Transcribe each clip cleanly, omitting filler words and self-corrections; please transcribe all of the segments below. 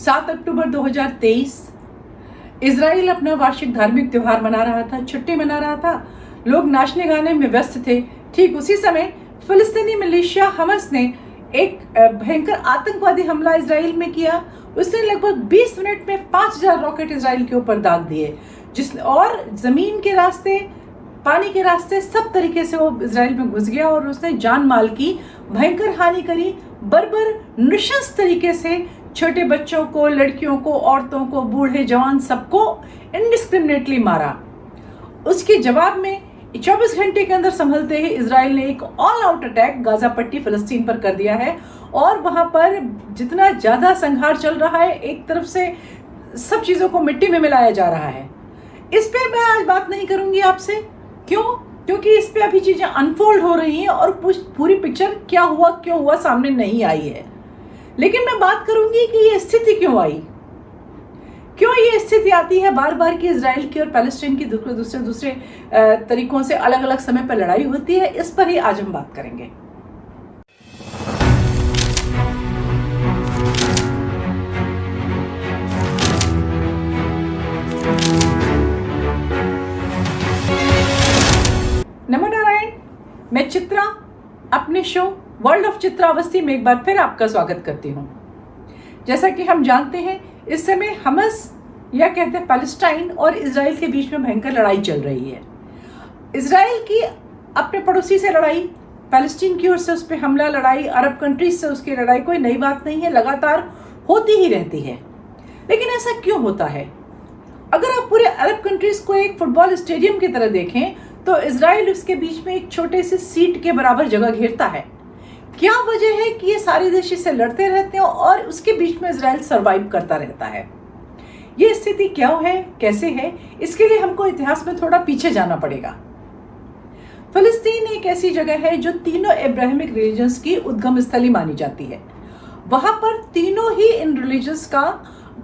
7 अक्टूबर 2023 Israel अपना वार्षिक धार्मिक त्योहार मना रहा था, छुट्टी मना रहा था, लोग नाचने गाने में व्यस्त थे। ठीक उसी समय फिलिस्तीनी मिलिशिया हमास ने एक भयंकर आतंकवादी हमला इजराइल में किया। उसने लगभग 20 मिनट में 5000 रॉकेट इजराइल के ऊपर दाग दिए, और जमीन के रास्ते, पानी के रास्ते, सब तरीके से वो इजराइल में घुस गया और उसने जान माल की भयंकर हानि करी। बर्बर नृशंस तरीके से छोटे बच्चों को, लड़कियों को, औरतों को, बूढ़े जवान सबको इनडिस्क्रिमिनेटली मारा। उसके जवाब में 24 घंटे के अंदर संभलते ही इजराइल ने एक ऑल आउट अटैक गाजा पट्टी फिलिस्तीन पर कर दिया है। और वहां पर जितना ज्यादा संघार चल रहा है, एक तरफ से सब चीजों को मिट्टी में मिलाया जा रहा है। इस पे मैं आज बात नहीं करूंगी आपसे। क्यों? क्योंकि इस पे अभी चीजें अनफोल्ड हो रही हैं और पूरी पिक्चर क्या हुआ, क्यों हुआ, सामने नहीं आई है। लेकिन मैं बात करूंगी कि ये स्थिति क्यों आई, क्यों ये स्थिति आती है बार बार कि इजराइल की और पैलेस्टाइन की दूसरे तरीकों से अलग अलग समय पर लड़ाई होती है। इस पर ही आज हम बात करेंगे। नमो नारायण, मैं चित्रा अपने show world of Chitra Awasthi में एक बार फिर आपका स्वागत करती हूँ। जैसा कि हम जानते हैं, इस समय हमास या कहते हैं पैलेस्टाइन और इजराइल के बीच में भयंकर लड़ाई चल रही है। इजराइल की अपने पड़ोसी से लड़ाई, पैलेस्टीन की ओर से उस पर हमला, लड़ाई, अरब कंट्रीज से उसकी लड़ाई कोई नई बात नहीं है, लगातार होती ही रहती है। लेकिन ऐसा क्यों होता है? अगर आप पूरे अरब कंट्रीज को एक फुटबॉल स्टेडियम की तरह देखें तो इजराइल उसके बीच में एक छोटे से सीट के बराबर जगह घेरता है। क्या वजह है कि ये सारे देश इससे लड़ते रहते हैं और उसके बीच में इजराइल सरवाइव करता रहता है? ये स्थिति क्या है, कैसे है, इसके लिए हमको इतिहास में थोड़ा पीछे जाना पड़ेगा। फिलिस्तीन एक ऐसी जगह है जो तीनों अब्राहमिक रिलीजन्स की उद्गम स्थली मानी जाती है। वहां पर तीनों ही इन रिलीजन्स का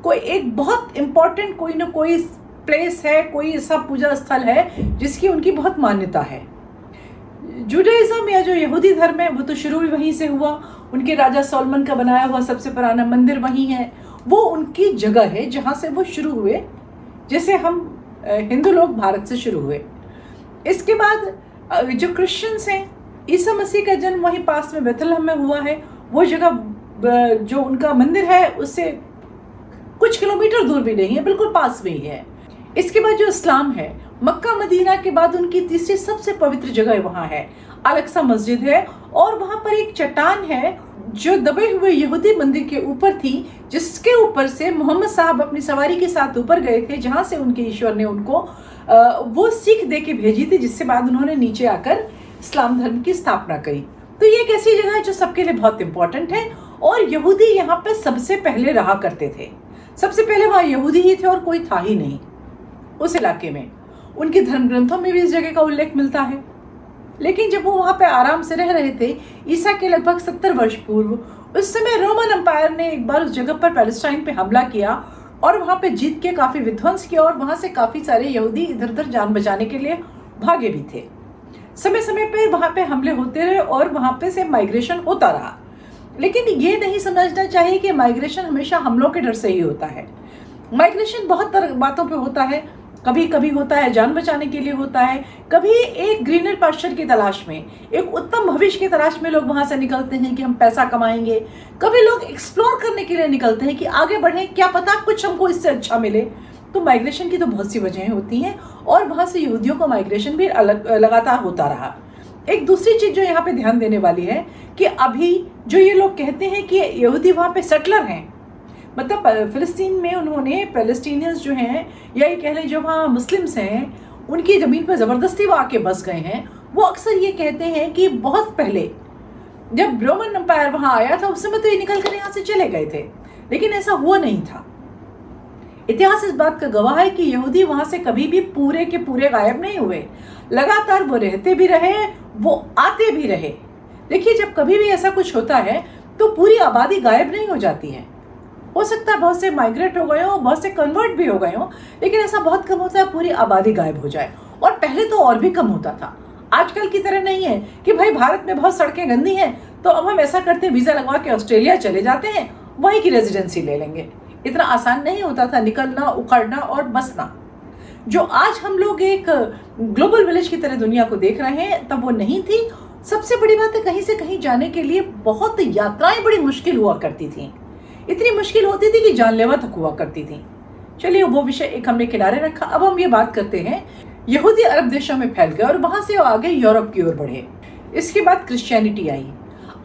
कोई एक बहुत इंपॉर्टेंट कोई ना कोई प्लेस है, कोई ऐसा पूजा स्थल है जिसकी उनकी बहुत मान्यता है। जुडाइज्म या जो यहूदी धर्म है वो तो शुरू भी वहीं से हुआ। उनके राजा सोलोमन का बनाया हुआ सबसे पुराना मंदिर वहीं है। वो उनकी जगह है जहाँ से वो शुरू हुए, जैसे हम हिंदू लोग भारत से शुरू हुए। इसके बाद जो क्रिश्चियंस हैं, ईसा मसीह का जन्म वहीं पास में बेथलहम में हुआ है। वो जगह जो उनका मंदिर है उससे कुछ किलोमीटर दूर भी नहीं है, बिल्कुल पास में ही है। इसके बाद जो इस्लाम है, मक्का मदीना के बाद उनकी तीसरी सबसे पवित्र जगह वहाँ है, अल-अक्सा मस्जिद है। और वहाँ पर एक चट्टान है जो दबे हुए यहूदी मंदिर के ऊपर थी, जिसके ऊपर से मोहम्मद साहब अपनी सवारी के साथ ऊपर गए थे, जहाँ से उनके ईश्वर ने उनको वो सीख दे के भेजी थी, जिससे बाद उन्होंने नीचे आकर इस्लाम धर्म की स्थापना करी। तो ये एक ऐसी जगह है जो सबके लिए बहुत इंपॉर्टेंट है। और यहूदी यहाँ पे सबसे पहले रहा करते थे। सबसे पहले वहाँ यहूदी ही थे और कोई था ही नहीं उस इलाके में। उनके धर्म ग्रंथों में भी इस जगह का उल्लेख मिलता है। लेकिन जब वो वहाँ पे आराम से रह रहे थे, ईसा के लगभग 70 वर्ष पूर्व, उस समय रोमन एम्पायर ने एक बार उस जगह पर पैलेस्टाइन पे हमला किया और वहाँ पे जीत के काफ़ी विध्वंस किया। और वहाँ से काफ़ी सारे यहूदी इधर उधर जान बचाने के लिए भागे भी थे। समय समय पे वहाँ पे हमले होते रहे और वहाँ पे से माइग्रेशन होता रहा। लेकिन ये नहीं समझना चाहिए कि माइग्रेशन हमेशा हमलों के डर से ही होता है। माइग्रेशन बहुत तरह बातों पे होता है। कभी कभी होता है जान बचाने के लिए होता है, कभी एक ग्रीनर पास्चर की तलाश में, एक उत्तम भविष्य की तलाश में लोग वहां से निकलते हैं कि हम पैसा कमाएंगे। कभी लोग एक्सप्लोर करने के लिए निकलते हैं कि आगे बढ़ें, क्या पता कुछ हमको इससे अच्छा मिले। तो माइग्रेशन की तो बहुत सी वजहें होती हैं और वहां से यहूदियों का माइग्रेशन भी लगातार होता रहा। एक दूसरी चीज जो यहाँ पे ध्यान देने वाली है कि अभी जो ये लोग कहते हैं कि यहूदी वहां पे सेटलर हैं, मतलब फिलिस्तीन में उन्होंने पैलेस्टीनियंस जो हैं, या ये कह लें जो वहाँ मुस्लिम्स हैं, उनकी ज़मीन पर ज़बरदस्ती वो आके बस गए हैं। वो अक्सर ये कहते हैं कि बहुत पहले जब रोमन एम्पायर वहाँ आया था उस समय तो ये निकल कर यहाँ से चले गए थे, लेकिन ऐसा हुआ नहीं था। इतिहास इस बात का गवाह है कि यहूदी वहाँ से कभी भी पूरे के पूरे गायब नहीं हुए। लगातार वो रहते भी रहे, वो आते भी रहे। देखिए, जब कभी भी ऐसा कुछ होता है तो पूरी आबादी गायब नहीं हो जाती है। हो सकता है बहुत से माइग्रेट हो गए हो, बहुत से कन्वर्ट भी हो गए हो, लेकिन ऐसा बहुत कम होता है पूरी आबादी गायब हो जाए। और पहले तो और भी कम होता था। आजकल की तरह नहीं है कि भाई भारत में बहुत सड़कें गंदी हैं तो अब हम ऐसा करते हैं वीज़ा लगवा के ऑस्ट्रेलिया चले जाते हैं, वहीं की रेजिडेंसी ले लेंगे। इतना आसान नहीं होता था निकलना, उखड़ना और बसना। जो आज हम लोग एक ग्लोबल विलेज की तरह दुनिया को देख रहे हैं, तब वो नहीं थी। सबसे बड़ी बात है, कहीं से कहीं जाने के लिए बहुत यात्राएं बड़ी मुश्किल हुआ करती थी। इतनी मुश्किल होती थी कि जानलेवा तक हुआ करती थी। चलिए, वो विषय एक हमने किनारे रखा। अब हम ये बात करते हैं, यहूदी अरब देशों में फैल गए और वहां से आगे यूरोप की ओर बढ़े। इसके बाद क्रिश्चियनिटी आई।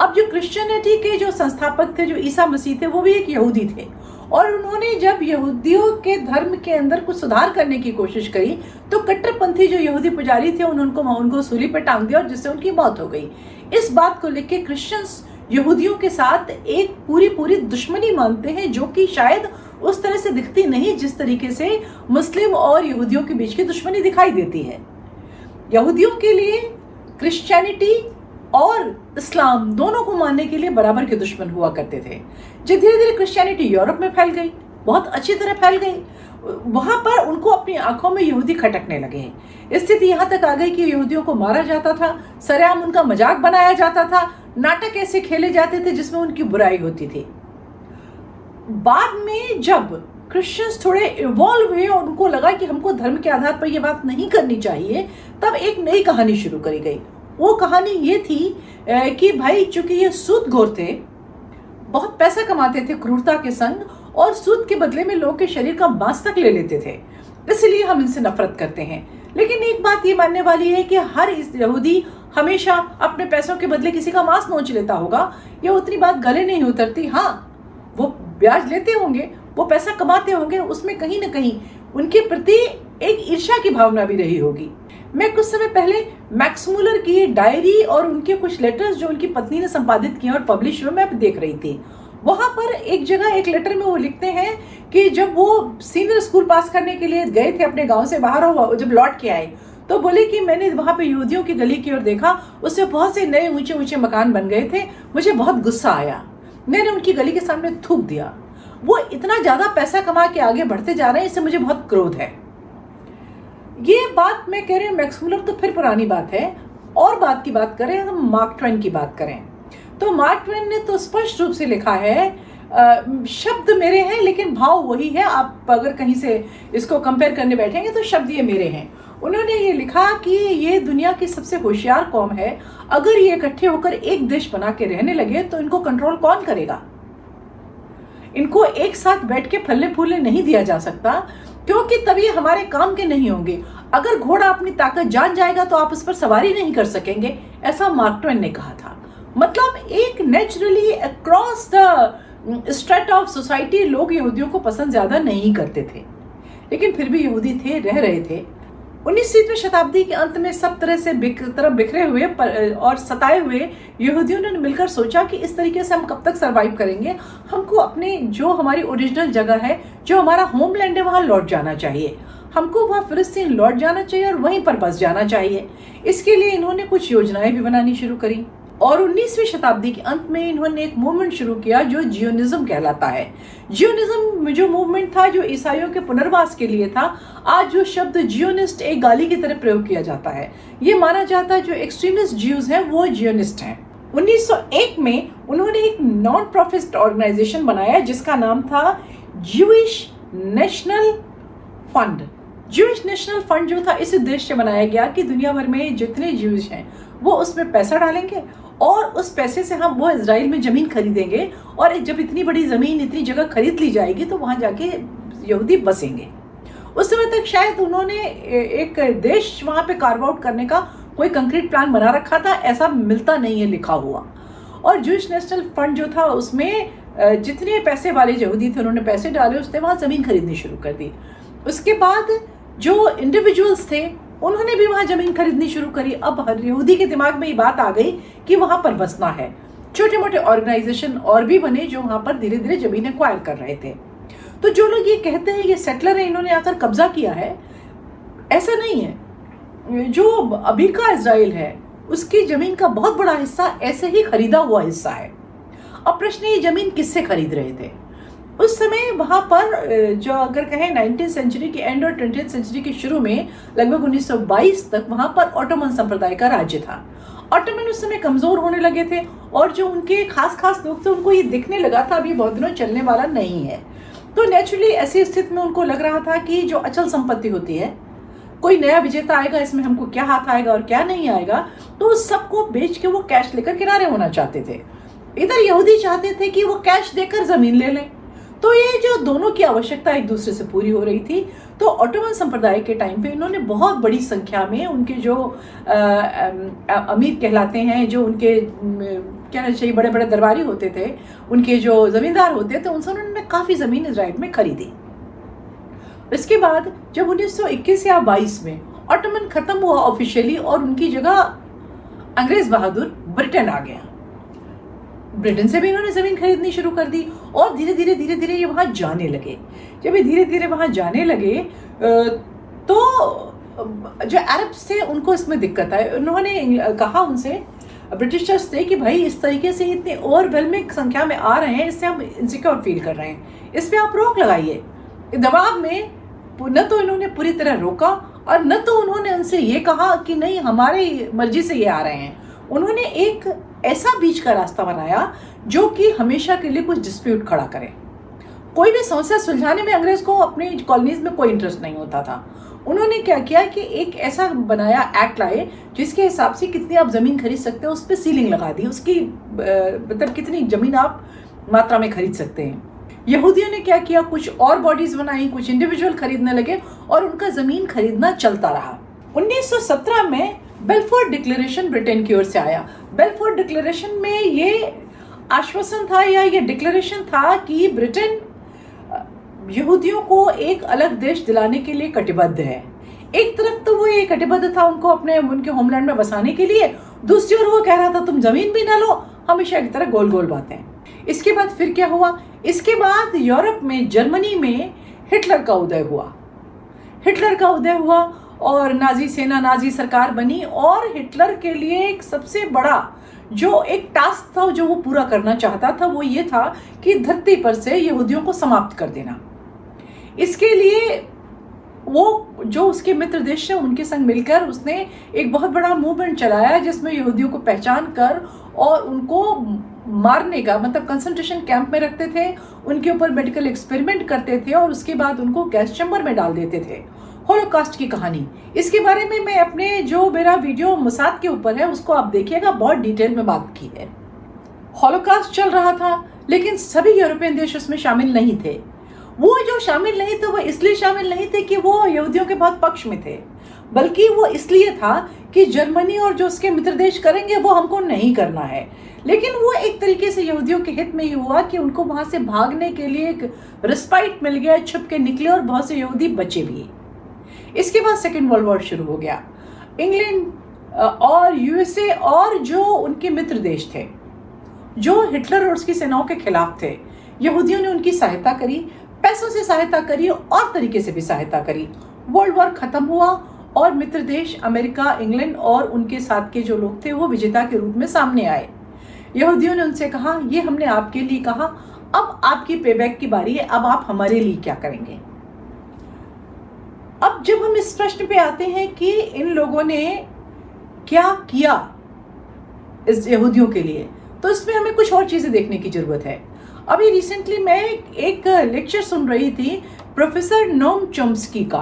अब जो क्रिश्चियनिटी के जो संस्थापक थे, जो ईसा मसीह थे, वो भी एक यहूदी थे और उन्होंने जब यहूदियों के धर्म के अंदर कुछ सुधार करने की कोशिश करी तो कट्टरपंथी जो यहूदी पुजारी थे उनको सूली पर टांग दिया और जिससे उनकी मौत हो गई। इस बात को लेकर क्रिश्चियंस यहूदियों के साथ एक पूरी दुश्मनी मानते हैं, जो कि शायद उस तरह से दिखती नहीं जिस तरीके से मुस्लिम और यहूदियों के बीच की दुश्मनी दिखाई देती है। यहूदियों के लिए क्रिश्चियनिटी और इस्लाम दोनों को मानने के लिए बराबर के दुश्मन हुआ करते थे। जब धीरे धीरे क्रिश्चियनिटी यूरोप में फैल गई, बहुत अच्छी तरह फैल गई, वहां पर उनको अपनी आंखों में यहूदी खटकने लगे। स्थिति यहां तक आ गई कि यहूदियों को मारा जाता था, सरेआम उनका मजाक बनाया जाता था, नाटक ऐसे खेले जाते थे जिसमें उनकी बुराई होती थी। बाद में जब क्रिश्चियंस थोड़े इवॉल्व हुए और उनको लगा कि हमको धर्म के आधार पर यह बात नहीं करनी चाहिए, तब एक नई कहानी शुरू करी गई। वो कहानी ये थी कि भाई, चूंकि ये सूदखोर थे, बहुत पैसा कमाते थे क्रूरता के संग, और सूद के बदले में लोगों के शरीर का मांस तक ले लेते थे, इसलिए हम इनसे नफरत करते हैं। लेकिन एक बात ये मानने वाली है कि हर इस यहूदी हमेशा अपने पैसों के बदले किसी का मांस नोच लेता होगा, ये उतनी बात गले नहीं उतरती। हाँ, वो ब्याज लेते होंगे, वो पैसा कमाते होंगे, उसमें कहीं ना कहीं उनके प्रति एक ईर्ष्या की भावना भी रही होगी। मैं कुछ समय पहले मैक्स मुलर की डायरी और उनके कुछ लेटर्स जो उनकी पत्नी ने संपादित किए और पब्लिश हुए, मैं देख रही थी। वहां पर एक जगह एक लेटर में वो लिखते हैं कि जब वो सीनियर स्कूल पास करने के लिए गए थे अपने गांव से बाहर, हो जब लौट के आए तो बोले कि मैंने वहां पे यहूदियों की गली की ओर देखा, उससे बहुत से नए ऊंचे ऊंचे मकान बन गए थे, मुझे बहुत गुस्सा आया, मैंने उनकी गली के सामने थूक दिया। वो इतना ज्यादा पैसा कमा के आगे बढ़ते जा रहे हैं, इससे मुझे बहुत क्रोध है। ये बात मैं कह रही हूँ मैक्स मुलर तो फिर पुरानी बात है। और बात की बात करें, हम मार्क ट्वेन की बात करें तो मार्क ट्वेन ने तो स्पष्ट रूप से लिखा है, शब्द मेरे हैं लेकिन भाव वही है। आप अगर कहीं से इसको कंपेयर करने बैठेंगे तो शब्द ये मेरे हैं। उन्होंने ये लिखा कि ये दुनिया की सबसे होशियार कौम है, अगर ये इकट्ठे होकर एक देश बना के रहने लगे तो इनको कंट्रोल कौन करेगा। इनको एक साथ बैठ के फलने फूलने नहीं दिया जा सकता, क्योंकि तभी हमारे काम के नहीं होंगे। अगर घोड़ा अपनी ताकत जान जाएगा तो आप उस पर सवारी नहीं कर सकेंगे, ऐसा मार्क ट्वेन ने कहा था। मतलब एक naturally across the straight of society लोग यहूदियों को पसंद ज्यादा नहीं करते थे, लेकिन फिर भी यहूदी थे, रह रहे थे। 19वीं शताब्दी के अंत में सब तरह से बिखरे हुए और सताए हुए यहूदियों ने मिलकर सोचा कि इस तरीके से हम कब तक सरवाइव करेंगे। हमको अपने जो हमारी ओरिजिनल जगह है, जो हमारा होमलैंड है, वहां लौट जाना चाहिए। हमको वहां फिलिस्तीन लौट जाना चाहिए और वहीं पर बस जाना चाहिए। इसके लिए इन्होंने कुछ योजनाएं भी बनानी शुरू करी और 19वीं शताब्दी के अंत में इन्होंने एक मूवमेंट शुरू किया जो जियोनिज्म कहलाता है। जियोनिज्म जो मूवमेंट था, जो ईसाइयों के पुनर्वास के लिए था। आज जो शब्द जियोनिस्ट एक गाली की तरह प्रयोग किया जाता है, ये माना जाता है जो एक्सट्रीमिस्ट ज्यूज हैं वो जियोनिस्ट हैं। 1901 में उन्होंने एक नॉन प्रॉफिट ऑर्गेनाइजेशन बनाया जिसका नाम था Jewish national fund. Jewish national fund जो था इस उद्देश्य से बनाया गया कि दुनिया भर में जितने ज्यूज हैं वो उसमें पैसा डालेंगे और उस पैसे से हम वो इजराइल में जमीन खरीदेंगे, और जब इतनी बड़ी जमीन, इतनी जगह खरीद ली जाएगी तो वहां जाके यहूदी बसेंगे। उस समय तक शायद उन्होंने एक देश वहां पे कार्व आउट करने का कोई कंक्रीट प्लान बना रखा था, ऐसा मिलता नहीं है लिखा हुआ। और ज्यूइश नेशनल फंड जो था उसमें जितने पैसे वाले यहूदी थे उन्होंने पैसे डाले, उसने वहां जमीन खरीदनी शुरू कर दी। उसके बाद जो इंडिविजुअल्स थे उन्होंने भी वहां जमीन खरीदनी शुरू करी। अब हर यहूदी के दिमाग में ये बात आ गई कि वहां पर बसना है। छोटे मोटे ऑर्गेनाइजेशन और भी बने जो वहां पर धीरे धीरे जमीन एक्वायर कर रहे थे। तो जो लोग ये कहते हैं ये सेटलर है, इन्होंने आकर कब्जा किया है, ऐसा नहीं है। जो अभी का इजराइल है उसकी जमीन का बहुत बड़ा हिस्सा ऐसे ही खरीदा हुआ हिस्सा है। अब प्रश्न ये जमीन किससे खरीद रहे थे उस समय वहां पर, जो अगर कहें 19th सेंचुरी के एंड और 20th सेंचुरी के शुरू में लगभग 1922 तक वहां पर ऑटोमन संप्रदाय का राज्य था। ऑटोमन उस समय कमजोर होने लगे थे और जो उनके खास खास लोग थे उनको ये दिखने लगा था अभी बहुत दिनों चलने वाला नहीं है। तो नेचुरली ऐसी स्थिति में उनको लग रहा था कि जो अचल संपत्ति होती है, कोई नया विजेता आएगा, इसमें हमको क्या हाथ आएगा और क्या नहीं आएगा, तो उस सबको बेच के वो कैश लेकर किनारे होना चाहते थे। इधर यहूदी चाहते थे कि वो कैश देकर जमीन ले लें। तो ये जो दोनों की आवश्यकता एक दूसरे से पूरी हो रही थी। तो ऑटोमन संप्रदाय के टाइम पे इन्होंने बहुत बड़ी संख्या में उनके जो अमीर कहलाते हैं, जो उनके क्या चाहिए बड़े बड़े दरबारी होते थे, उनके जो जमींदार होते थे, उनसे उन्होंने काफ़ी ज़मीन इजराइल में खरीदी। इसके बाद जब 1921 या 22 में ऑटोमन खत्म हुआ ऑफिशियली और उनकी जगह अंग्रेज बहादुर ब्रिटेन आ गया। ब्रिटेन से भी इन्होंने ज़मीन खरीदनी शुरू कर दी और धीरे धीरे ये वहाँ जाने लगे। जब ये धीरे धीरे वहाँ जाने लगे तो जो अरब्स थे उनको इसमें दिक्कत आई। उन्होंने कहा उनसे, ब्रिटिशर्स थे, कि भाई इस तरीके से इतने ओवरवेलमिंग संख्या में आ रहे हैं, इससे हम इनसिक्योर फील कर रहे हैं, इस पर आप रोक लगाइए। दबाव में न तो इन्होंने पूरी तरह रोका और न तो उन्होंने उनसे ये कहा कि नहीं हमारी मर्जी से ये आ रहे हैं। उन्होंने एक ऐसा बीच का रास्ता बनाया जो कि हमेशा के लिए कुछ डिस्प्यूट खड़ा करे। कोई भी समस्या सुलझाने में अंग्रेज को अपनी कॉलोनीज में कोई इंटरेस्ट नहीं होता था। उन्होंने क्या किया कि एक ऐसा बनाया, एक्ट लाए, जिसके हिसाब से कितनी आप ज़मीन खरीद सकते हो उस पर सीलिंग लगा दी, उसकी मतलब कितनी ज़मीन आप मात्रा में खरीद सकते हैं। यहूदियों ने क्या किया, कुछ और बॉडीज बनाई, कुछ इंडिविजुअल खरीदने लगे और उनका ज़मीन खरीदना चलता रहा। 1917 में बेलफोर डिक्लेरेशन ब्रिटेन की ओर से आया। बेलफोर डिक्लेरेशन में ये आश्वासन था या ये डिक्लेरेशन था कि ब्रिटेन यहूदियों को एक अलग देश दिलाने के लिए कटिबद्ध है। एक तरफ तो वो ये कटिबद्ध था उनको उनके होमलैंड में बसाने के लिए, दूसरी ओर वो कह रहा था तुम जमीन भी ना लो, हमेशा की तरह गोल गोल बातें। इसके बाद फिर क्या हुआ, इसके बाद यूरोप में, जर्मनी में हिटलर का उदय हुआ और नाजी सेना, नाजी सरकार बनी और हिटलर के लिए एक सबसे बड़ा जो एक टास्क था जो वो पूरा करना चाहता था वो ये था कि धरती पर से यहूदियों को समाप्त कर देना। इसके लिए वो जो उसके मित्र देश है उनके संग मिलकर उसने एक बहुत बड़ा मूवमेंट चलाया जिसमें यहूदियों को पहचान कर और उनको मारने का, मतलब कंसंट्रेशन कैंप में रखते थे, उनके ऊपर मेडिकल एक्सपेरिमेंट करते थे और उसके बाद उनको गैस चैम्बर में डाल देते थे। होलोकॉस्ट की कहानी, इसके बारे में मैं अपने जो मेरा वीडियो मोसाद के ऊपर है उसको आप देखिएगा, बहुत डिटेल में बात की है। होलोकॉस्ट चल रहा था लेकिन सभी यूरोपियन देश उसमें शामिल नहीं थे। वो जो शामिल नहीं थे वो इसलिए शामिल नहीं थे कि वो यहूदियों के बहुत पक्ष में थे, बल्कि वो इसलिए था कि जर्मनी और जो उसके मित्र देश करेंगे वो हमको नहीं करना है। लेकिन वो एक तरीके से यहूदियों के हित में ही हुआ कि उनको वहां से भागने के लिए एक रिस्पाइट मिल गया, छुप के निकले और बहुत से यहूदी बचे भी। इसके बाद सेकेंड वर्ल्ड वॉर शुरू हो गया। इंग्लैंड और यूएसए और जो उनके मित्र देश थे जो हिटलर और उसकी सेनाओं के खिलाफ थे, यहूदियों ने उनकी सहायता करी, पैसों से सहायता करी और तरीके से भी सहायता करी। वर्ल्ड वॉर खत्म हुआ और मित्र देश अमेरिका, इंग्लैंड और उनके साथ के जो लोग थे वो विजेता के रूप में सामने आए। यहूदियों ने उनसे कहा ये हमने आपके लिए कहा, अब आपकी पेबैक की बारी है, अब आप हमारे लिए क्या करेंगे। अब जब हम इस प्रश्न पे आते हैं कि इन लोगों ने क्या किया इस यहूदियों के लिए, तो इसमें हमें कुछ और चीजें देखने की जरूरत है। अभी रिसेंटली मैं एक लेक्चर सुन रही थी प्रोफेसर नोम चॉम्स्की का।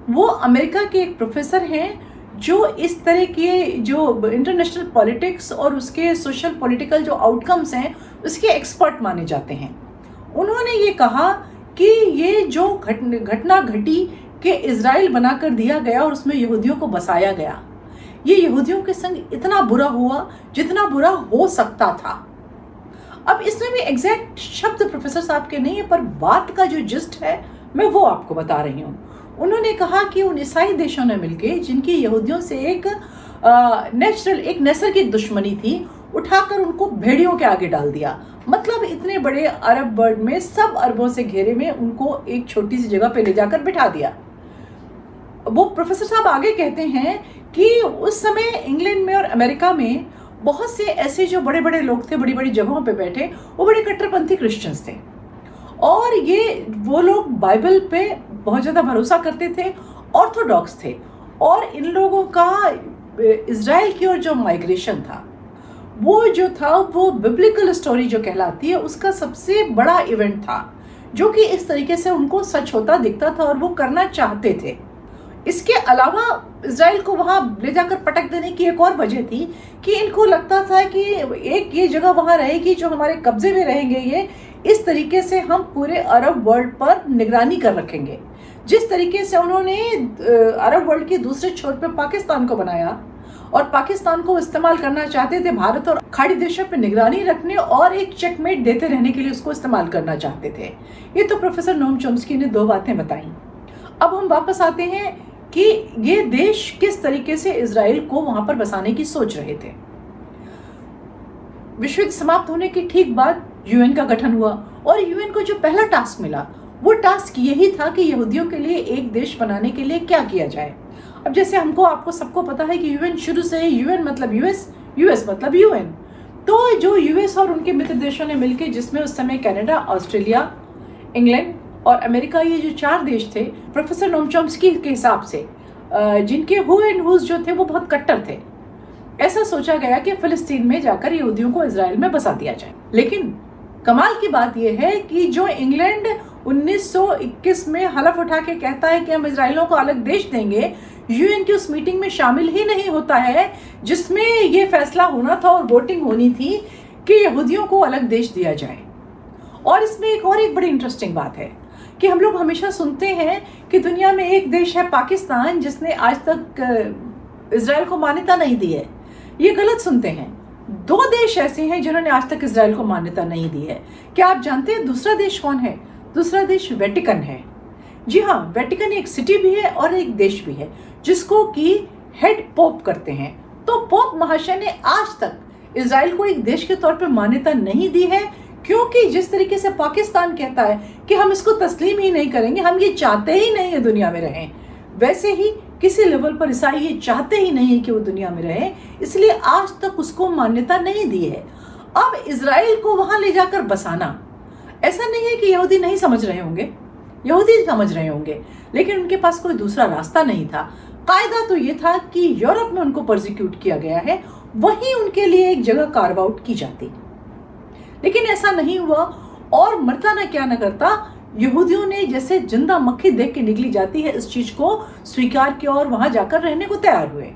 वो अमेरिका के एक प्रोफेसर हैं जो इस तरह के जो इंटरनेशनल पॉलिटिक्स और उसके सोशल पॉलिटिकल जो आउटकम्स हैं उसके एक्सपर्ट माने जाते हैं। उन्होंने ये कहा कि ये जो घटना घटी कि इजराइल बनाकर दिया गया और उसमें यहूदियों को बसाया गया, ये यहूदियों के संग इतना बुरा हुआ जितना बुरा हो सकता था। अब इसमें भी एग्जैक्ट शब्द प्रोफेसर साहब के नहीं है, पर बात का जो जिस्ट है मैं वो आपको बता रही हूँ। उन्होंने कहा कि उन ईसाई देशों ने मिलकर जिनकी यहूदियों से एक नैसर्गिक दुश्मनी थी, उठाकर उनको भेड़ियों के आगे डाल दिया। मतलब इतने बड़े अरब वर्ल्ड में सब अरबों से घेरे में उनको एक छोटी सी जगह पे ले जाकर बिठा दिया। वो प्रोफेसर साहब आगे कहते हैं कि उस समय इंग्लैंड में और अमेरिका में बहुत से ऐसे जो बड़े बड़े लोग थे, बड़ी बड़ी जगहों पे बैठे, वो बड़े कट्टरपंथी क्रिश्चियंस थे और ये वो लोग बाइबल पे बहुत ज़्यादा भरोसा करते थे, ऑर्थोडॉक्स थे। और इन लोगों का इजराइल की ओर जो माइग्रेशन था वो जो था वो बिब्लिकल स्टोरी जो कहलाती है उसका सबसे बड़ा इवेंट था, जो कि इस तरीके से उनको सच होता दिखता था और वो करना चाहते थे। इसके अलावा इजराइल को वहाँ ले जाकर पटक देने की एक और वजह थी कि इनको लगता था कि एक ये जगह वहाँ रहेगी जो हमारे कब्जे में रहेंगे, ये इस तरीके से हम पूरे अरब वर्ल्ड पर निगरानी कर रखेंगे। जिस तरीके से उन्होंने अरब वर्ल्ड के दूसरे छोर पर पाकिस्तान को बनाया और पाकिस्तान को इस्तेमाल करना चाहते थे भारत और खाड़ी देशों पर निगरानी रखने और एक चेकमेट देते रहने के लिए उसको इस्तेमाल करना चाहते थे। ये तो प्रोफेसर नोम चॉम्स्की ने 2 बातें बताई। अब हम वापस आते हैं कि ये देश किस तरीके से इजराइल को वहां पर बसाने की सोच रहे थे। विश्व युद्ध समाप्त होने के ठीक बाद यूएन का गठन हुआ और यूएन को जो पहला टास्क मिला वो टास्क यही था कि यहूदियों के लिए एक देश बनाने के लिए क्या किया जाए। अब जैसे आपको सबको पता है कि यूएन शुरू से यूएन मतलब यूएस, यूएस मतलब यूएन। तो जो यूएस और उनके मित्र देशों ने मिलकर, जिसमें उस समय कनाडा, ऑस्ट्रेलिया, इंग्लैंड और अमेरिका, ये जो 4 देश थे, प्रोफेसर नोम चॉम्स्की के हिसाब से जिनके हु एंड हुज जो थे वो बहुत कट्टर थे, ऐसा सोचा गया कि फिलिस्तीन में जाकर यहूदियों को इजराइल में बसा दिया जाए। लेकिन कमाल की बात यह है कि जो इंग्लैंड 1921 में हलफ उठा के कहता है कि हम इजराइलियों को अलग देश देंगे, यूएन की उस मीटिंग में शामिल ही नहीं होता है जिसमें यह फैसला होना था और वोटिंग होनी थी कि यहूदियों को अलग देश दिया जाए। और इसमें एक बड़ी इंटरेस्टिंग बात है कि हम लोग हमेशा सुनते हैं कि दुनिया में एक देश है पाकिस्तान जिसने आज तक इजराइल को मान्यता नहीं दी है। ये गलत सुनते हैं। 2 देश ऐसे हैं जिन्होंने आज तक इजराइल को मान्यता नहीं दी है। क्या आप जानते हैं दूसरा देश कौन है? दूसरा देश वेटिकन है। जी हाँ, वेटिकन एक सिटी भी है और एक देश भी है जिसको कि हेड पोप करते हैं। तो पोप महाशय ने आज तक इजराइल को एक देश के तौर पर मान्यता नहीं दी है, क्योंकि जिस तरीके से पाकिस्तान कहता है कि हम इसको तस्लीम ही नहीं करेंगे, हम ये चाहते ही नहीं है दुनिया में रहें, वैसे ही किसी लेवल पर ईसाई ये चाहते ही नहीं है कि वो दुनिया में रहे, इसलिए आज तक उसको मान्यता नहीं दी है। अब इजराइल को वहां ले जाकर बसाना, ऐसा नहीं है कि यहूदी नहीं समझ रहे होंगे, यहूदी समझ रहे होंगे, लेकिन उनके पास कोई दूसरा रास्ता नहीं था। कायदा तो ये था कि यूरोप में उनको प्रोसिक्यूट किया गया है, वहीं उनके लिए एक जगह कार्व आउट की जाती, लेकिन ऐसा नहीं हुआ। और मरता ना क्या न करता, यहूदियों ने जैसे जिंदा मक्खी देख के निकली जाती है इस चीज को स्वीकार किया और वहां जाकर रहने को तैयार हुए।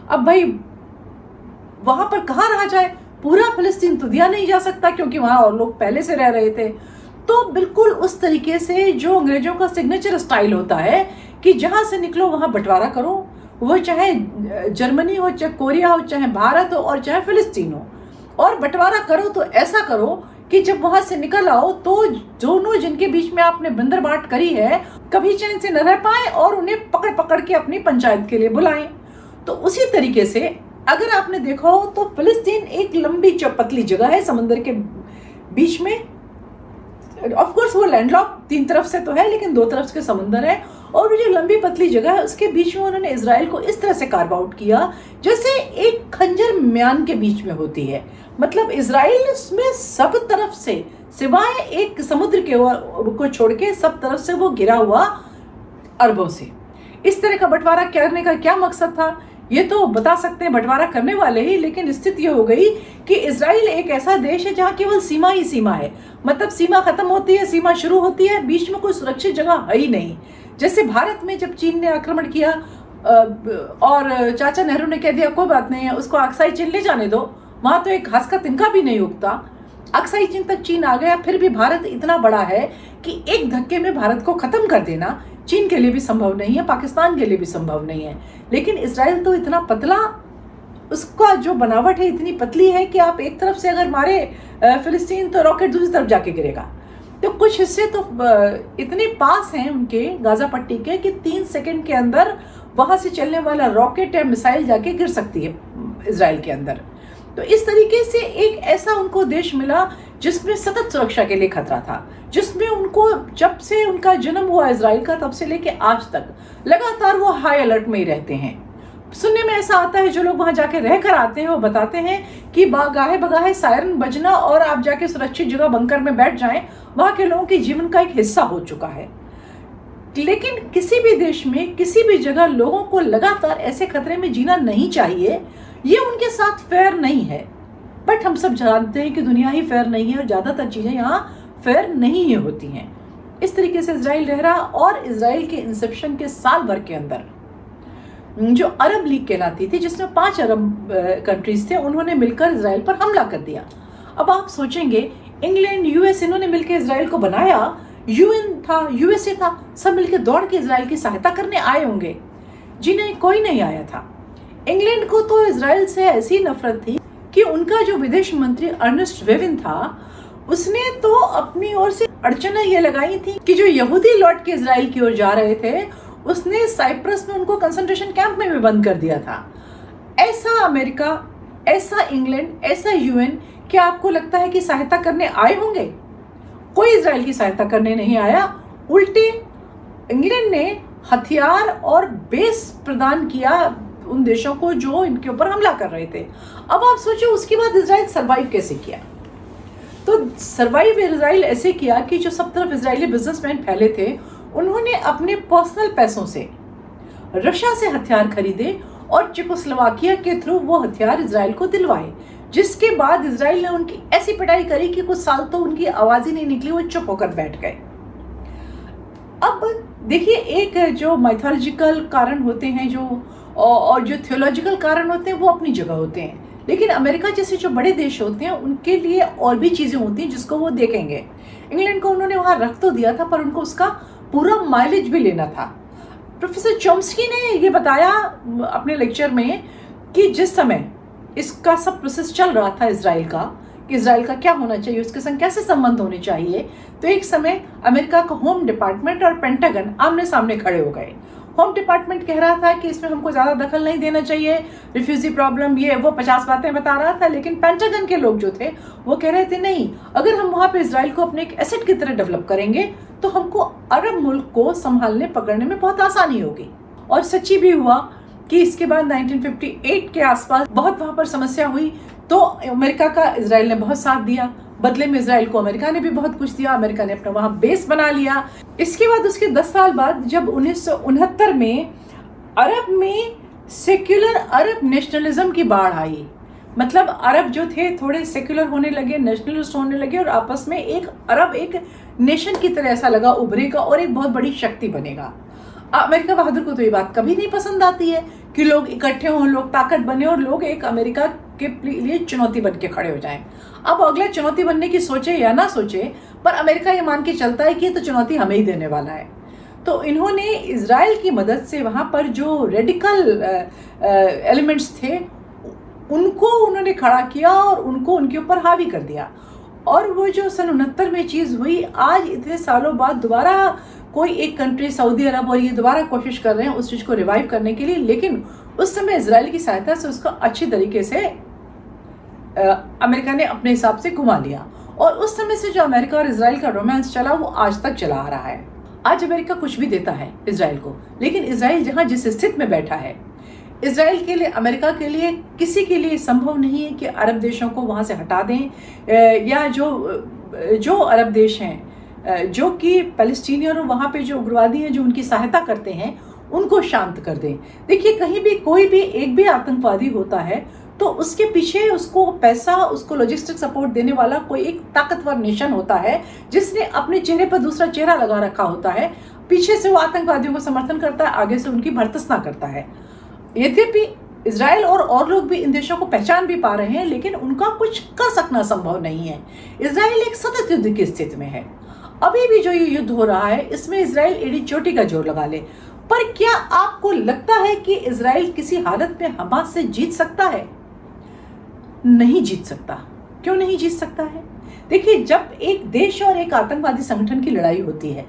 अब भाई वहां पर कहाँ रहा जाए? पूरा फिलिस्तीन तो दिया नहीं जा सकता क्योंकि वहां और लोग पहले से रह रहे थे। तो बिल्कुल उस तरीके से जो अंग्रेजों का सिग्नेचर स्टाइल होता है कि जहां से निकलो वहां बंटवारा करो, वो चाहे जर्मनी हो, चाहे कोरिया हो, चाहे भारत हो और चाहे फिलिस्तीन हो, और बंटवारा करो तो ऐसा करो कि जब वहां से निकल आओ तो दोनों जिनके बीच में आपने बंदर बांट करी है कभी चैन से न रह पाए और उन्हें पकड़ पकड़ के अपनी पंचायत के लिए बुलाएं। तो उसी तरीके से अगर आपने देखा हो तो फिलिस्तीन एक लंबी पतली जगह है समंदर के बीच में। ऑफ कोर्स वो लैंडलॉक 3 तरफ से तो है, लेकिन 2 तरफ के समंदर है, और वो जो लंबी पतली जगह है उसके बीच में उन्होंने इजराइल को इस तरह से कार्व आउट किया जैसे एक खंजर म्यान के बीच में होती है। मतलब इजराइल में सब तरफ से सिवाय एक समुद्र के को छोड़ के सब तरफ से वो घिरा हुआ अरबों से। इस तरह का बंटवारा करने का क्या मकसद था ये तो बता सकते हैं बंटवारा करने वाले ही, लेकिन स्थिति ये हो गई कि इजराइल एक ऐसा देश है जहाँ केवल सीमा ही सीमा है। मतलब सीमा खत्म होती है, सीमा शुरू होती है, बीच में कोई सुरक्षित जगह है ही नहीं। जैसे भारत में जब चीन ने आक्रमण किया और चाचा नेहरू ने कह दिया कोई बात नहीं है, उसको अक्साई चीन ले जाने दो, वहां तो एक घास का तिनका भी नहीं उगता, अक्साई चीन तक चीन आ गया। फिर भी भारत इतना बड़ा है कि एक धक्के में भारत को खत्म कर देना चीन के लिए भी संभव नहीं है, पाकिस्तान के लिए भी संभव नहीं है। लेकिन इजराइल तो इतना पतला, उसका जो बनावट है इतनी पतली है कि आप एक तरफ से अगर मारे फिलिस्तीन तो रॉकेट दूसरी तरफ जाके गिरेगा। तो कुछ हिस्से तो इतने पास हैं उनके गाजा पट्टी के कि 3 सेकंड के अंदर वहां से चलने वाला रॉकेट या मिसाइल जाके गिर सकती है इजराइल के अंदर। तो इस तरीके से एक ऐसा उनको देश मिला जिसमें सतत सुरक्षा के लिए खतरा था, जिसमें उनको जब से उनका जन्म हुआ इजराइल का तब से लेके आज तक लगातार वो हाई अलर्ट में ही रहते हैं। सुनने में ऐसा आता है जो लोग वहां जाके रह कर आते हैं वो बताते हैं कि गाहे बगाहे सायरन बजना और आप जाके सुरक्षित जगह बंकर में बैठ जाएं, वहां के लोगों के जीवन का एक हिस्सा हो चुका है। लेकिन किसी भी देश में किसी भी जगह लोगों को लगातार ऐसे खतरे में जीना नहीं चाहिए, ये उनके साथ फेयर नहीं है। बट हम सब जानते हैं कि दुनिया ही फेयर नहीं है और ज्यादातर चीजें यहाँ फेयर नहीं ही होती हैं। इस तरीके से इजराइल रह रहा। और इजराइल के इंसेप्शन के साल भर के अंदर जो अरब लीग कहलाती थी, जिसमें 5 अरब कंट्रीज थे, उन्होंने मिलकर इजराइल पर हमला कर दिया। अब आप सोचेंगे, इंग्लैंड, यूएस, इन्होंने मिलकर इजराइल को बनाया, यूएन था, यूएसए था, सब मिलकर दौड़ के इजराइल की सहायता करने आए होंगे। जी नहीं, कोई नहीं आया था। इंग्लैंड को तो इजराइल से ऐसी नफरत थी कि उनका जो विदेश मंत्री अर्नेस्ट वेविन था, उसने तो अपनी ओर से अड़चनें ये लगाई थी कि जो यहूदी लौट के इजराइल की ओर जा रहे थे, उसने साइप्रस में उनको कंसंट्रेशन कैंप में भी बंद कर दिया था। ऐसा अमेरिका, ऐसा इंग्लैंड, ऐसा यूएन, क्या आपको लगता है कि सहायता करने आए होंगे? कोई इजराइल की सहायता करने नहीं आया। उल्टे इंग्लैंड ने हथियार और बेस प्रदान किया उन देशों को जो इनके ऊपर हमला कर रहे थे। अब आप सोचो, उसके बाद इजराइल सर्वाइव कैसे किया? तो सर्वाइव इजराइल ऐसे किया कि जो सब तरफ इजरायली बिजनेसमैन फैले थे, उन्होंने अपने पर्सनल पैसों से रशिया से हथियार खरीदे और चेकोस्लोवाकिया के थ्रू वो हथियार इजराइल को दिलवाए, जिसके बाद इजराइल ने उनकी ऐसी पिटाई करी कि कुछ साल तो उनकी आवाज ही नहीं निकली, वो चुप होकर बैठ गए। अब देखिए, एक जो माइथोलॉजिकल कारण होते हैं जो और जो थियोलॉजिकल कारण होते हैं, वो अपनी जगह होते हैं, लेकिन अमेरिका जैसे जो बड़े देश होते हैं, उनके लिए और भी चीजें होती हैं जिसको वो देखेंगे। इंग्लैंड को उन्होंने वहां रख तो दिया था, पर उनको उसका पूरा माइलेज भी लेना था। प्रोफेसर चॉम्स्की ने ये बताया अपने लेक्चर में कि जिस समय इसका सब प्रोसेस चल रहा था इजराइल का, कि इजराइल का क्या होना चाहिए, उसके संग कैसे संबंध होने चाहिए, तो एक समय अमेरिका का होम डिपार्टमेंट और पेंटागन आमने सामने खड़े हो गए। होम डिपार्टमेंट कह रहा था कि इसमें हमको ज़्यादा दखल नहीं देना चाहिए, रिफ्यूजी प्रॉब्लम, ये वो 50 बातें बता रहा था। लेकिन पेंटागन के लोग जो थे, वो कह रहे थे नहीं, अगर हम वहाँ पे इजराइल को अपने एक एसेट की तरह डेवलप करेंगे तो हमको अरब मुल्क को संभालने पकड़ने में बहुत आसानी होगी। और सच्ची भी हुआ कि इसके बाद 1958 के आसपास बहुत वहाँ पर समस्या हुई, तो अमेरिका का इजराइल ने बहुत साथ दिया। बदले में इजराइल को अमेरिका ने भी बहुत कुछ दिया, अमेरिका ने अपना वहाँ बेस बना लिया। इसके बाद उसके 10 साल बाद जब 1969 में अरब में सेक्युलर अरब नेशनलिज्म की बाढ़ आई, मतलब अरब जो थे थोड़े सेक्युलर होने लगे, नेशनलिस्ट होने लगे, और आपस में एक अरब एक नेशन की तरह ऐसा लगा उभरेगा और एक बहुत बड़ी शक्ति बनेगा। अमेरिका बहादुर को तो ये बात कभी नहीं पसंद आती है कि लोग इकट्ठे हों, लोग ताकत बने और लोग एक अमेरिका के लिए चुनौती बन के खड़े हो जाएं। अब अगला चुनौती बनने की सोचे या ना सोचे, पर अमेरिका ये मान के चलता है कि ये तो चुनौती हमें ही देने वाला है। तो इन्होंने इजराइल की मदद से वहाँ पर जो रेडिकल एलिमेंट्स थे, उनको उन्होंने खड़ा किया और उनको उनके ऊपर हावी कर दिया। और वो जो सन 69 में चीज़ हुई, आज इतने सालों बाद दोबारा कोई एक कंट्री, सऊदी अरब, और ये दोबारा कोशिश कर रहे हैं उस चीज़ को रिवाइव करने के लिए, लेकिन उस समय इजराइल की सहायता से उसको अच्छी तरीके से अमेरिका ने अपने हिसाब से घुमा लिया। और उस समय से जो अमेरिका और इजराइल का रोमांस चला, वो आज तक चला आ रहा है। आज अमेरिका कुछ भी देता है इजराइल को, लेकिन इजराइल जहाँ जिस स्थिति में बैठा है, इजराइल के लिए, अमेरिका के लिए, किसी के लिए संभव नहीं है कि अरब देशों को वहाँ से हटा दें, या जो अरब देश हैं जो कि पैलेस्टीनियन और वहाँ पे जो उग्रवादी हैं जो उनकी सहायता करते हैं, उनको शांत कर दें। देखिए, कहीं भी कोई भी एक भी आतंकवादी होता है तो उसके पीछे उसको पैसा, उसको लॉजिस्टिक सपोर्ट देने वाला कोई एक ताकतवर नेशन होता है, जिसने अपने चेहरे पर दूसरा चेहरा लगा रखा होता है। पीछे से वो आतंकवादियों को समर्थन करता है, आगे से उनकी भर्त्सना करता है। यद्यपि इजराइल और लोग भी इन देशों को पहचान भी पा रहे हैं, लेकिन उनका कुछ कर सकना संभव नहीं है। इजराइल एक सतत युद्ध की स्थिति में है। अभी भी जो ये युद्ध हो रहा है, इसमें इजराइल एड़ी चोटी का जोर लगा ले। पर क्या आपको लगता है कि इजराइल किसी हालत में हमास से जीत सकता है? नहीं जीत सकता। क्यों नहीं जीत सकता है? देखिए, जब एक देश और एक आतंकवादी संगठन की लड़ाई होती है,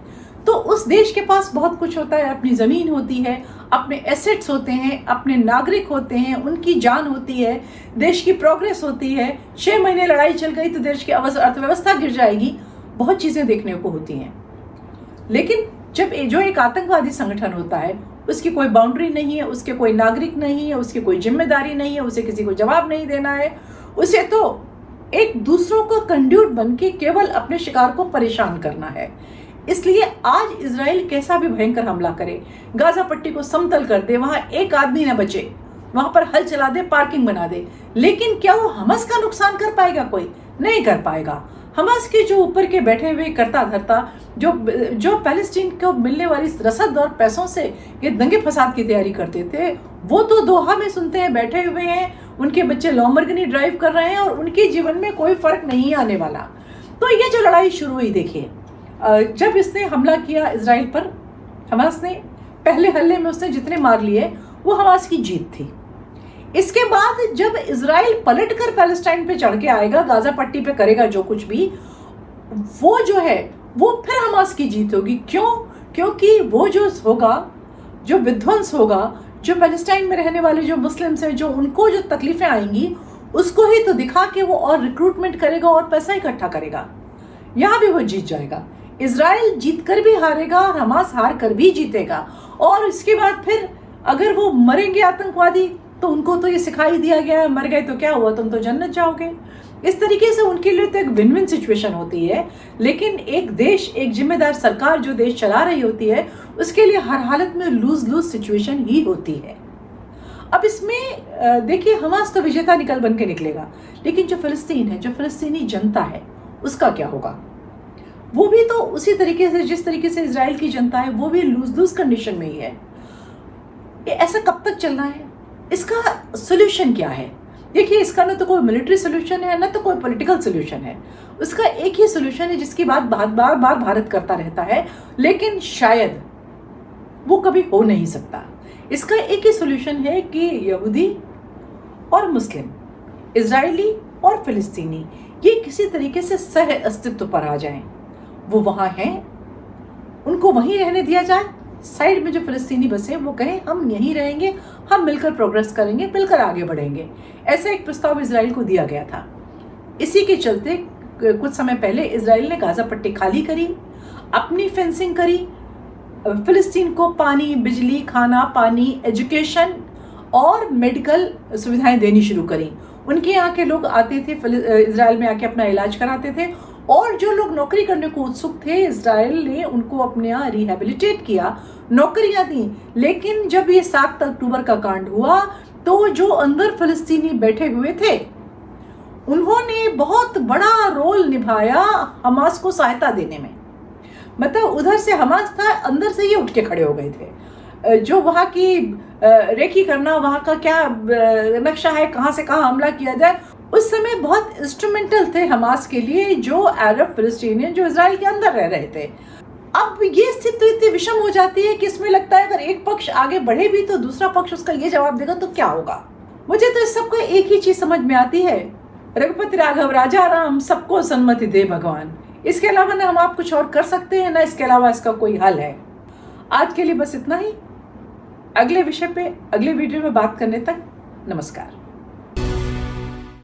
तो उस देश के पास बहुत कुछ होता है। अपनी जमीन होती है, अपने एसेट्स होते हैं, अपने नागरिक होते हैं, उनकी जान होती है, देश की प्रोग्रेस होती है। 6 महीने लड़ाई चल गई तो देश की अर्थव्यवस्था गिर जाएगी, बहुत चीजें देखने को होती हैं। लेकिन जब जो एक आतंकवादी संगठन होता है, उसकी कोई बाउंड्री नहीं है, उसके कोई नागरिक नहीं है, उसकी कोई जिम्मेदारी नहीं है, उसे किसी को जवाब नहीं देना है, उसे तो एक दूसरों का कंड्यूट बन के केवल अपने शिकार को परेशान करना है। इसलिए आज इजराइल कैसा भी भयंकर हमला करे, गाजा पट्टी को समतल कर दे, वहां एक आदमी न बचे, वहां पर हल चला दे, पार्किंग बना दे, लेकिन क्या वो हमास का नुकसान कर पाएगा? कोई नहीं कर पाएगा। हमास के जो ऊपर के बैठे हुए करता धरता जो पैलेस्टीन को मिलने वाली रसद और पैसों से ये दंगे फसाद की तैयारी करते थे, वो तो दोहा में सुनते हैं बैठे हुए हैं, उनके बच्चे लैम्बोर्गिनी ड्राइव कर रहे हैं और उनके जीवन में कोई फर्क नहीं आने वाला। तो ये जो लड़ाई शुरू हुई, देखिए जब इसने हमला किया इजराइल पर, हमास ने पहले हल्ले में उसने जितने मार लिए वो हमास की जीत थी। इसके बाद जब इजराइल पलटकर पैलेस्टाइन पे चढ़ के आएगा, गाजा पट्टी पे करेगा जो कुछ भी, वो जो है वो फिर हमास की जीत होगी। क्यों? क्योंकि वो जो होगा, जो विध्वंस होगा, जो पैलेस्टाइन में रहने वाले जो मुस्लिम्स हैं, जो उनको जो तकलीफें आएंगी, उसको ही तो दिखा के वो और रिक्रूटमेंट करेगा और पैसा इकट्ठा करेगा। यहाँ भी वो जीत जाएगा। इजराइल जीत कर भी हारेगा और हमास हार कर भी जीतेगा। और इसके बाद फिर अगर वो मरेंगे आतंकवादी, तो उनको तो ये सिखाई दिया गया है, मर गए तो क्या हुआ, तुम तो जन्नत जाओगे। इस तरीके से उनके लिए तो एक विन विन सिचुएशन होती है। लेकिन एक देश, एक जिम्मेदार सरकार जो देश चला रही होती है, उसके लिए हर हालत में लूज लूज सिचुएशन ही होती है। अब इसमें देखिए, हमास तो विजेता निकल बन के निकलेगा, लेकिन जो फिलिस्तीन है, जो फिलिस्तीनी जनता है, उसका क्या होगा? वो भी तो उसी तरीके से, जिस तरीके से इजराइल की जनता है, वो भी लूज लूज कंडीशन में ही है। ऐसा कब तक चलना है? इसका सोल्यूशन क्या है? देखिए, इसका ना तो कोई मिलिट्री सोल्यूशन है, ना तो कोई पॉलिटिकल सोल्यूशन है। उसका एक ही सोल्यूशन है जिसकी बात बार बार भारत करता रहता है, लेकिन शायद वो कभी हो नहीं सकता। इसका एक ही सोल्यूशन है कि यहूदी और मुस्लिम, इजरायली और फिलिस्तीनी, ये किसी तरीके से सह अस्तित्व पर आ जाएं। वो वहाँ हैं, उनको वहीं रहने दिया जाए। साइड में जो फिलिस्तीनी बसे वो कहें हम यहीं रहेंगे, हम मिलकर प्रोग्रेस करेंगे, मिलकर आगे बढ़ेंगे। ऐसा एक प्रस्ताव इजराइल को दिया गया था। इसी के चलते कुछ समय पहले इजराइल ने गाजा पट्टी खाली करी, अपनी फेंसिंग करी, फिलिस्तीन को पानी, बिजली, खाना पानी, एजुकेशन और मेडिकल सुविधाएं देनी शुरू करी। उनके यहाँ के लोग आते थे, इजराइल में आके अपना इलाज कराते थे, और जो लोग नौकरी करने को उत्सुक थे, इजराइल ने उनको अपने यहाँ रिहेबिलिटेट किया, नौकरियां दी। लेकिन जब ये 7 अक्टूबर का कांड हुआ, तो जो अंदर फिलिस्तीनी बैठे हुए थे, उन्होंने बहुत बड़ा रोल निभाया हमास को सहायता देने में। मतलब उधर से हमास था, अंदर से ये उठ के खड़े हो गए थे। जो वहाँ की रेकी करना, वहाँ का क्या नक्शा है, कहाँ से कहाँ हमला किया जाए, उस समय बहुत इंस्ट्रूमेंटल थे हमास के लिए, जो अरब फिलिस्तीनियन जो इजराइल के अंदर रह रहे थे। अब ये स्थिति इतनी विषम हो जाती है कि इसमें लगता है अगर एक पक्ष आगे बढ़े भी तो दूसरा पक्ष उसका ये जवाब देगा तो क्या होगा। मुझे तो इस सबका एक ही चीज समझ में आती है, रघुपति राघव राजा राम, सबको सन्मति दे भगवान। इसके अलावा ना हम आप कुछ और कर सकते हैं, ना इसके अलावा इसका कोई हल है। आज के लिए बस इतना ही। अगले विषय पे अगले वीडियो में बात करने तक नमस्कार।